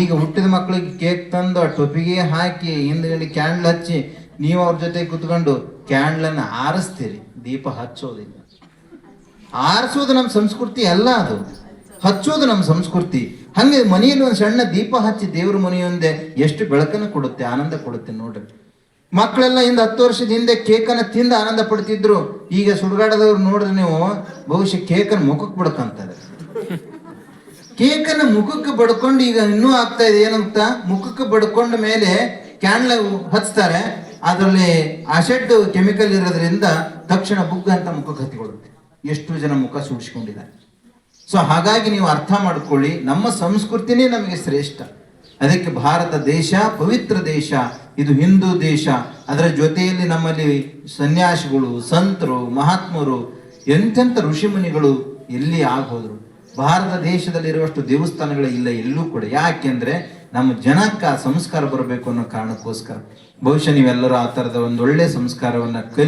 ಈಗ ಹುಟ್ಟಿದ ಮಕ್ಕಳಿಗೆ ಕೇಕ್ ತಂದು ಆ ಟೊಪಿಗೆ ಹಾಕಿ ಹಿಂದ್ಗಡೆ ಕ್ಯಾಂಡ್ಲ್ ಹಚ್ಚಿ ನೀವು ಅವ್ರ ಜೊತೆ ಕುತ್ಕೊಂಡು ಕ್ಯಾಂಡ್ಲನ್ನು ಆರಿಸ್ತೀರಿ, ದೀಪ ಹಚ್ಚೋದಿಲ್ಲ. ಆರಿಸೋದು ನಮ್ಮ ಸಂಸ್ಕೃತಿ ಅಲ್ಲ, ಅದು ಹಚ್ಚೋದು ನಮ್ಮ ಸಂಸ್ಕೃತಿ. ಹಂಗೆ ಮನೆಯಲ್ಲಿ ಒಂದು ಸಣ್ಣ ದೀಪ ಹಚ್ಚಿ ದೇವ್ರ ಮನೆಯೊಂದೇ ಎಷ್ಟು ಬೆಳಕನ್ನು ಕೊಡುತ್ತೆ, ಆನಂದ ಕೊಡುತ್ತೆ ನೋಡ್ರಿ. ಮಕ್ಕಳೆಲ್ಲ ಹಿಂದೆ 10 ವರ್ಷದ ಹಿಂದೆ ಕೇಕನ್ನು ತಿಂದು ಆನಂದ ಪಡ್ತಿದ್ರು. ಈಗ ಸುಡುಗಾಡದವ್ರು ನೋಡಿದ್ರೆ ನೀವು ಬಹುಶಃ ಕೇಕನ್ನು ಮುಖಕ್ಕೆ ಬಡ್ಕಂತಾರೆ. ಕೇಕನ್ನು ಮುಖಕ್ಕೆ ಬಡ್ಕೊಂಡು ಈಗ ಇನ್ನೂ ಆಗ್ತಾ ಇದೆ ಏನಂತ, ಮುಖಕ್ಕೆ ಬಡ್ಕೊಂಡ ಮೇಲೆ ಕ್ಯಾಂಡ್ಲ ಹಚ್ತಾರೆ. ಅದರಲ್ಲಿ ಆಸಿಡ್ ಕೆಮಿಕಲ್ ಇರೋದ್ರಿಂದ ತಕ್ಷಣ ಬುಗ್ಗ ಅಂತ ಮುಖಕ್ಕೆ ಹತ್ತಿಕೊಳ್ಳುತ್ತೆ. ಎಷ್ಟು ಜನ ಮುಖ ಸುಡಿಸ್ಕೊಂಡಿದ್ದಾರೆ. ಸೊ ಹಾಗಾಗಿ ನೀವು ಅರ್ಥ ಮಾಡ್ಕೊಳ್ಳಿ, ನಮ್ಮ ಸಂಸ್ಕೃತಿನೇ ನಮಗೆ ಶ್ರೇಷ್ಠ. ಅದಕ್ಕೆ ಭಾರತ ದೇಶ ಪವಿತ್ರ ದೇಶ, ಇದು ಹಿಂದೂ ದೇಶ. ಅದರ ಜೊತೆಯಲ್ಲಿ ನಮ್ಮಲ್ಲಿ ಸನ್ಯಾಸಿಗಳು, ಸಂತರು, ಮಹಾತ್ಮರು, ಎಂತೆಂಥ ಋಷಿಮುನಿಗಳು ಎಲ್ಲಿ ಆಗೋದ್ರು. ಭಾರತ ದೇಶದಲ್ಲಿರುವಷ್ಟು ದೇವಸ್ಥಾನಗಳು ಇಲ್ಲ ಎಲ್ಲೂ ಕೂಡ. ಯಾಕೆಂದ್ರೆ ನಮ್ಮ ಜನಕ್ಕೆ ಆ ಸಂಸ್ಕಾರ ಬರಬೇಕು ಅನ್ನೋ ಕಾರಣಕ್ಕೋಸ್ಕರ. ಬಹುಶಃ ನೀವೆಲ್ಲರೂ ಆ ಥರದ ಒಂದೊಳ್ಳೆ ಸಂಸ್ಕಾರವನ್ನು ಕಲಿ